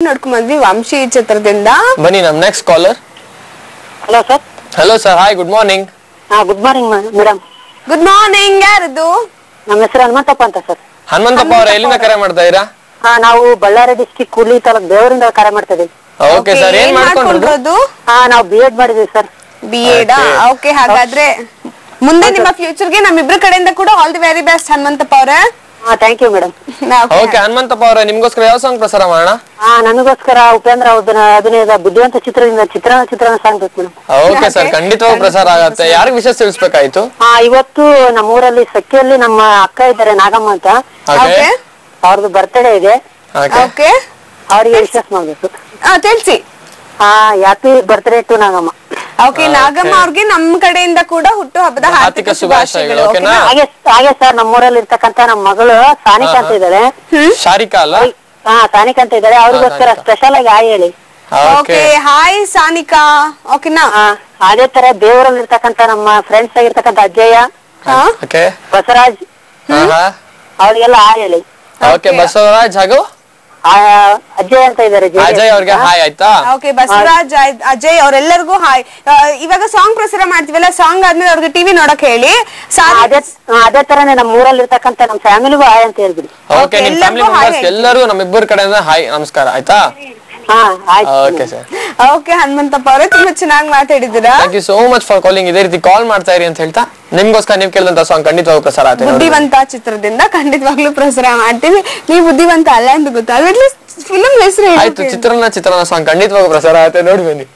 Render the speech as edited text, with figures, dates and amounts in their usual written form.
ನೋಡ್ಕೊಂಡ್ ಬಂದ್ವಿ ವಂಶಿ ಚಿತ್ರದಿಂದ. ಬನ್ನಿ ನಮ್ next collar. Hello sir. Hello sir, hi, good morning. Good morning madam. Good morning. ಯಾರದು? ನಮ್ಮ ಹೆಸರು ಹನುಮಂತಪ್ಪ ಅಂತ ಸರ್. ಹನುಮಂತಪ್ಪ ಅವರ ಎಲ್ಲಿಂದ ಕರೆ ಮಾಡ್ತಾ ಇದ್ದೀರಾ? ನಾವು ಬಳ್ಳಾರಿ ಡಿಸ್ಟ್ರಿಕ್ಟ್ ಕೂಡ್ಲಿ ತಾಲೂಕ್ ದೇವರಿಂದ ಕರೆ ಮಾಡ್ತಾ ಇದೀವಿ. ಓಕೆ ಸರ್, ಏನ್ ಮಾಡ್ಕೊಂಡಿರೋದು? ನಾವು B.Ed ಮಾಡಿದೀವಿ ಸರ್. B.Ed. ಓಕೆ, ಹಾಗಾದ್ರೆ ಮುಂದೆ ನಿಮ್ಮ ಫ್ಯೂಚರ್ ಗೆ ನಮ್ಮಿಬ್ರ ಕಡೆಯಿಂದ ಕೂಡ all the very best Hanumanthappa ಅವರೇ. Thank you madam. Okay Hanumanthappa ಅವರೇ, ನಿಮ್ಗೋಸ್ಕರ ಯಾವ ಸಾಂಗ್ ಪ್ರಸಾರ ಮಾಡೋಣ? ನನಗೋಸ್ಕರ ಉಪೇಂದ್ರ ಅಭಿನಯದ ಬುದ್ಧಿವಂತ ಚಿತ್ರದಿಂದ ಚಿತ್ರಣ ಸಾಂಗ್ ಬೇಕು ಮೇಡಮ್. ಓಕೆ ಸರ್, ಖಂಡಿತವಾಗಿ ಪ್ರಸಾರ ಆಗತ್ತೆ. ಯಾರಿಗೆ ವಿಷಯ ತಿಳಿಸ್ಬೇಕಾಯ್ತು? ಇವತ್ತು ನಮ್ಮೂರಲ್ಲಿ ಸಖಿಯಲ್ಲಿ ನಮ್ಮ ಅಕ್ಕ ಇದ್ದಾರೆ ನಾಗಮ್ಮ ಅಂತ. ಅವ್ರದ್ದು ಬರ್ತ್ಡೇ ಇದೆ. ಓಕೆ, ಅವರಿಗೆ ವಿಶೇಷ ಮಾಡ್ಬೇಕು. ತಿಳಿಸಿ. Happy birthday to Nagamma. Okay, Nagamma ಅವ್ರಿಗೆ ನಮ್ಮ ಕಡೆಯಿಂದ ಕೂಡ ಹುಟ್ಟು ಹಬ್ಬದ ಹಾರ್ದಿಕ ಶುಭಾಶಯಗಳು. ಹಾಗೆ ಸರ್, ನಮ್ಮೂರಲ್ಲಿ ಇರ್ತಕ್ಕಂತ ನಮ್ಮ ಮಗಳು ಸಾನಿಕಾ ಅಂತ ಇದ್ದಾಳೆ. ಶಾರಿಕಾ ಅಲ್ಲ? ಸಾನಿಕಾ ಅಂತ ಇದ್ದಾಳೆ. ಅವ್ರಿಗೋಸ್ಕರ ಸ್ಪೆಷಲ್ ಆಗಿ ಹಾಯ್ ಹೇಳಿ. Okay, hi Sanika. ಓಕೆನಾ? ಅದೇ ತರ ದೇವರಲ್ಲಿ ಇರ್ತಕ್ಕಂತ ನಮ್ಮ ಫ್ರೆಂಡ್ಸ್ ಆಗಿರ್ತಕ್ಕಂತ ಅಜ್ಜಯ್ಯ, ಬಸವರಾಜ್, ಅವ್ರಿಗೆಲ್ಲ ಹಾಯ್ ಹೇಳಿ. ಓಕೆ, ಬಸವರಾಜ್ ಹಾಗೂ ಅಜಯ್ ಅಂತ ಇದ್ದಾರೆ. ಅಜಯ್ ಅವ್ರಿಗೆ ಹಾಯ್ ಆಯ್ತಾ? ಓಕೆ, ಬಸವರಾಜ್, ಅಜಯ್ ಅವರೆಲ್ಲರಿಗೂ ಹಾಯ್. ಇವಾಗ ಸಾಂಗ್ ಪ್ರಸಾರ ಮಾಡ್ತೀವಲ್ಲ, ಸಾಂಗ್ ಆದ್ಮೇಲೆ ಅವ್ರಿಗೆ ಟಿವಿ ನೋಡಕ್ ಹೇಳಿ. ಅದೇ ತರನೇ ನಮ್ಮ ಊರಲ್ಲಿ ಇರ್ತಕ್ಕಂತ ನಮ್ಮ ಫ್ಯಾಮಿಲಿಗೂ ಹಾಯ್ ಅಂತ ಹೇಳ್ಬಿಡಿ. ಓಕೆ, ನಿಮ್ ಫ್ಯಾಮಿಲಿ ಮೆಂಬರ್ಸ್ ಎಲ್ಲರೂ ನಮ್ಮಿಬ್ಬರ ಕಡೆಯಿಂದ ಹಾಯ್ ನಮಸ್ಕಾರ ಆಯ್ತಾ? Okay sir. ಓಕೆ ಹನುಮಂತಪ್ಪ ಅವರೇ, ತುಂಬಾ ಚೆನ್ನಾಗಿ ಮಾತಾಡಿದ್ದೀರಾ. Thank you so much for calling. ಇದೇ ರೀತಿ ಕಾಲ್ ಮಾಡ್ತಾ ಇರಿ ಅಂತ ಹೇಳ್ತಾ ನಿಮ್ಗೋಸ್ಕರ ನೀವು ಕೇಳಿದಂತ ಸಾಂಗ್ ಖಂಡಿತವಾಗ್ಲೂ ಪ್ರಸಾರ ಆಗ್ತದೆ. ಬುದ್ಧಿವಂತ ಚಿತ್ರದಿಂದ ಖಂಡಿತವಾಗ್ಲೂ ಪ್ರಸಾರ ಮಾಡ್ತೀವಿ. ನೀವು ಬುದ್ಧಿವಂತ ಅಲ್ಲ ಅಂತ ಗೊತ್ತಾದ್ರೆ ಫಿಲ್ಮ್ ಹೆಸರು ಆಯ್ತು. ಚಿತ್ರನ ಸಾಂಗ್ ಖಂಡಿತವಾಗ್ಲೂ ಪ್ರಸಾರ ಆಗುತ್ತೆ, ನೋಡಿ ಬನ್ನಿ.